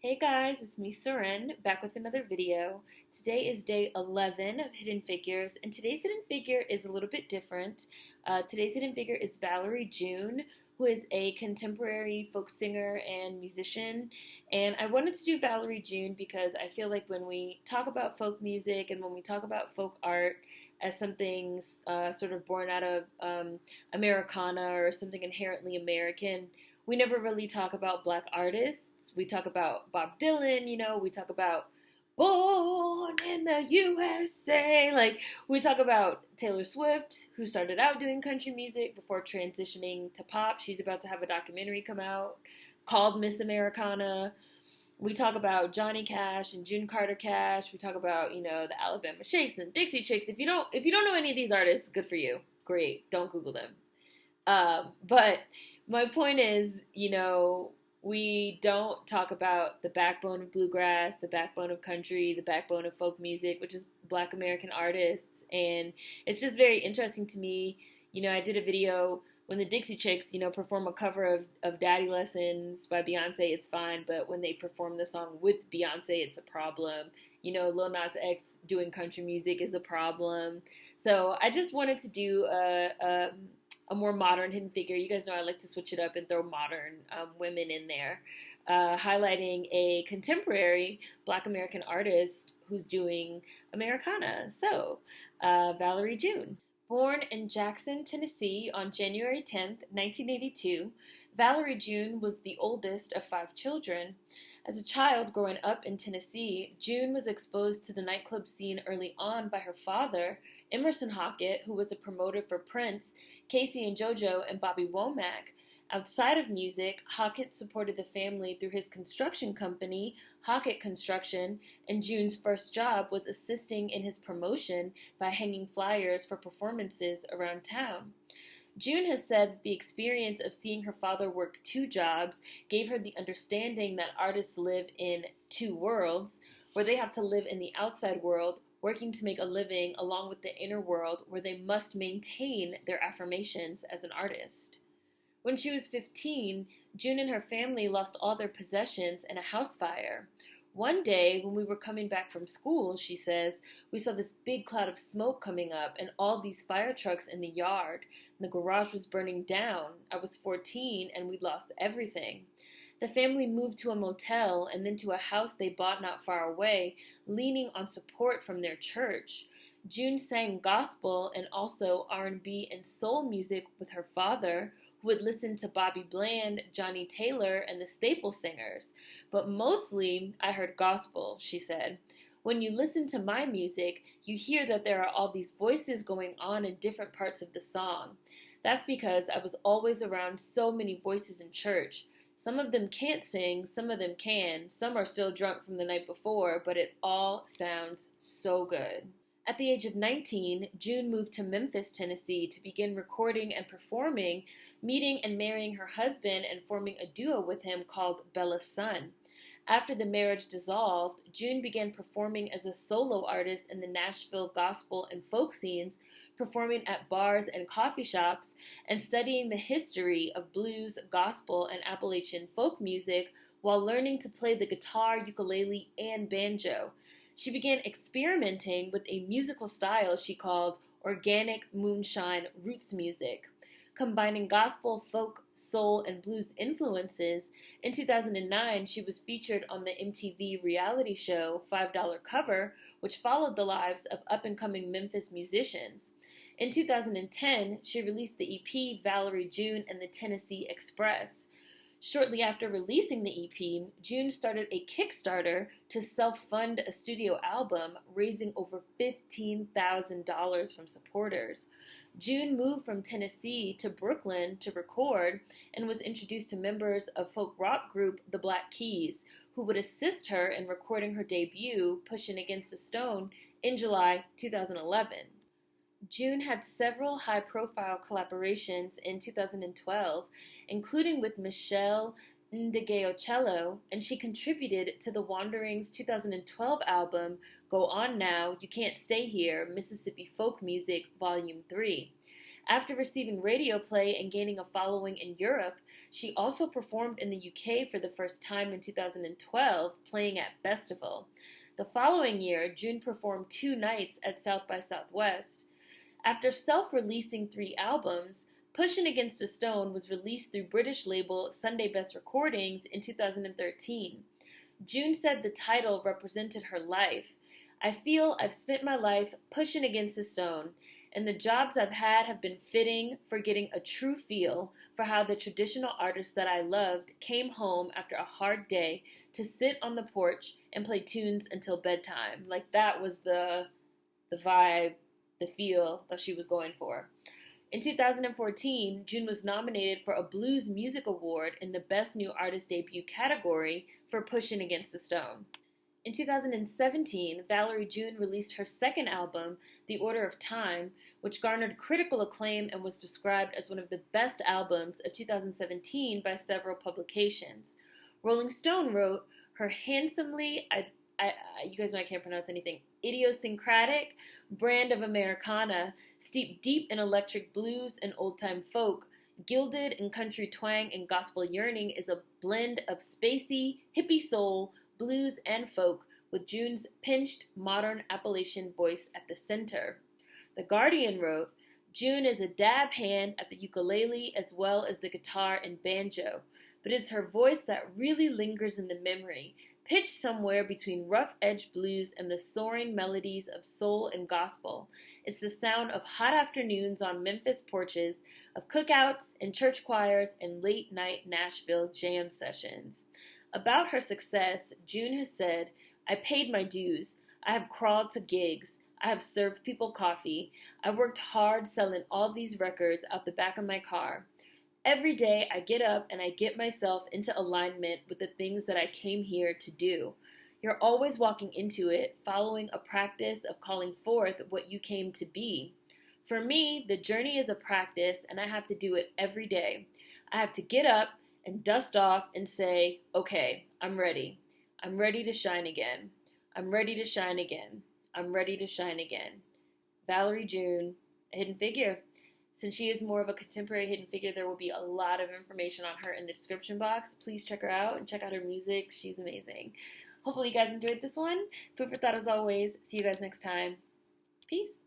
Hey guys, it's me, Soren, back with another video. Today is day 11 of Hidden Figures, and today's hidden figure is a little bit different. Today's hidden figure is Valerie June, who is a contemporary folk singer and musician. And I wanted to do Valerie June because I feel like when we talk about folk music and when we talk about folk art as something sort of born out of Americana or something inherently American, we never really talk about black artists. We talk about Bob Dylan, we talk about Born in the USA. Like, we talk about Taylor Swift, who started out doing country music before transitioning to pop. She's about to have a documentary come out called Miss Americana. We talk about Johnny Cash and June Carter Cash. We talk about, the Alabama Shakes and Dixie Chicks. If you don't know any of these artists, good for you. Great. Don't Google them. But my point is, we don't talk about the backbone of bluegrass, the backbone of country, the backbone of folk music, which is Black American artists. And it's just very interesting to me. I did a video when the Dixie Chicks, perform a cover of Daddy Lessons by Beyonce, it's fine. But when they perform the song with Beyonce, it's a problem. Lil Nas X doing country music is a problem. So I just wanted to do a more modern hidden figure. You guys know I like to switch it up and throw modern women in there, highlighting a contemporary Black American artist who's doing Americana. So, Valerie June. Born in Jackson, Tennessee on January 10th, 1982, Valerie June was the oldest of 5 children. As a child growing up in Tennessee, June was exposed to the nightclub scene early on by her father, Emerson Hockett, who was a promoter for Prince, Casey and JoJo, and Bobby Womack. Outside of music, Hockett supported the family through his construction company, Hockett Construction, and June's first job was assisting in his promotion by hanging flyers for performances around town. June has said that the experience of seeing her father work 2 jobs gave her the understanding that artists live in 2 worlds, where they have to live in the outside world, working to make a living, along with the inner world, where they must maintain their affirmations as an artist. When she was 15, June and her family lost all their possessions in a house fire. One day, when we were coming back from school, she says, we saw this big cloud of smoke coming up and all these fire trucks in the yard. And the garage was burning down. I was 14 and we'd lost everything. The family moved to a motel and then to a house they bought not far away, leaning on support from their church. June sang gospel and also R&B and soul music with her father, who would listen to Bobby Bland, Johnny Taylor, and the Staple Singers. But mostly, I heard gospel, she said. When you listen to my music, you hear that there are all these voices going on in different parts of the song. That's because I was always around so many voices in church. Some of them can't sing, some of them can, some are still drunk from the night before, but it all sounds so good. At the age of 19, June moved to Memphis, Tennessee to begin recording and performing, meeting and marrying her husband and forming a duo with him called Bella's Son. After the marriage dissolved, June began performing as a solo artist in the Nashville gospel and folk scenes, performing at bars and coffee shops, and studying the history of blues, gospel, and Appalachian folk music while learning to play the guitar, ukulele, and banjo. She began experimenting with a musical style she called organic moonshine roots music. Combining gospel, folk, soul, and blues influences, in 2009 she was featured on the MTV reality show $5 Cover, which followed the lives of up-and-coming Memphis musicians. In 2010, she released the EP Valerie June and the Tennessee Express. Shortly after releasing the EP, June started a Kickstarter to self-fund a studio album, raising over $15,000 from supporters. June moved from Tennessee to Brooklyn to record and was introduced to members of folk rock group The Black Keys, who would assist her in recording her debut, Pushing Against a Stone, in July 2011. June had several high-profile collaborations in 2012, including with Michelle Ndegeocello, and she contributed to The Wanderings' 2012 album, Go On Now, You Can't Stay Here, Mississippi Folk Music, Volume 3. After receiving radio play and gaining a following in Europe, she also performed in the UK for the first time in 2012, playing at Festival. The following year, June performed 2 nights at South by Southwest. After self-releasing 3 albums, Pushin' Against a Stone was released through British label Sunday Best Recordings in 2013. June said the title represented her life. I feel I've spent my life pushing against a stone, and the jobs I've had have been fitting for getting a true feel for how the traditional artists that I loved came home after a hard day to sit on the porch and play tunes until bedtime. Like, that was the vibe, the feel that she was going for. In 2014, June was nominated for a Blues Music Award in the Best New Artist Debut category for Pushin' Against a Stone. In 2017, Valerie June released her second album, The Order of Time, which garnered critical acclaim and was described as one of the best albums of 2017 by several publications. Rolling Stone wrote, her handsomely, you guys might can't pronounce anything, idiosyncratic brand of Americana, steeped deep in electric blues and old-time folk, gilded in country twang and gospel yearning, is a blend of spacey, hippie soul, blues, and folk, with June's pinched, modern Appalachian voice at the center. The Guardian wrote, June is a dab hand at the ukulele as well as the guitar and banjo, but it's her voice that really lingers in the memory, pitched somewhere between rough-edged blues and the soaring melodies of soul and gospel. It's the sound of hot afternoons on Memphis porches, of cookouts and church choirs and late-night Nashville jam sessions. About her success, June has said, I paid my dues. I have crawled to gigs. I have served people coffee. I worked hard selling all these records out the back of my car. Every day I get up and I get myself into alignment with the things that I came here to do. You're always walking into it, following a practice of calling forth what you came to be. For me, the journey is a practice, and I have to do it every day. I have to get up and dust off and say, okay, I'm ready. I'm ready to shine again. I'm ready to shine again. I'm ready to shine again. Valerie June, a hidden figure. Since she is more of a contemporary hidden figure, there will be a lot of information on her in the description box. Please check her out and check out her music. She's amazing. Hopefully you guys enjoyed this one. Food for thought as always. See you guys next time. Peace.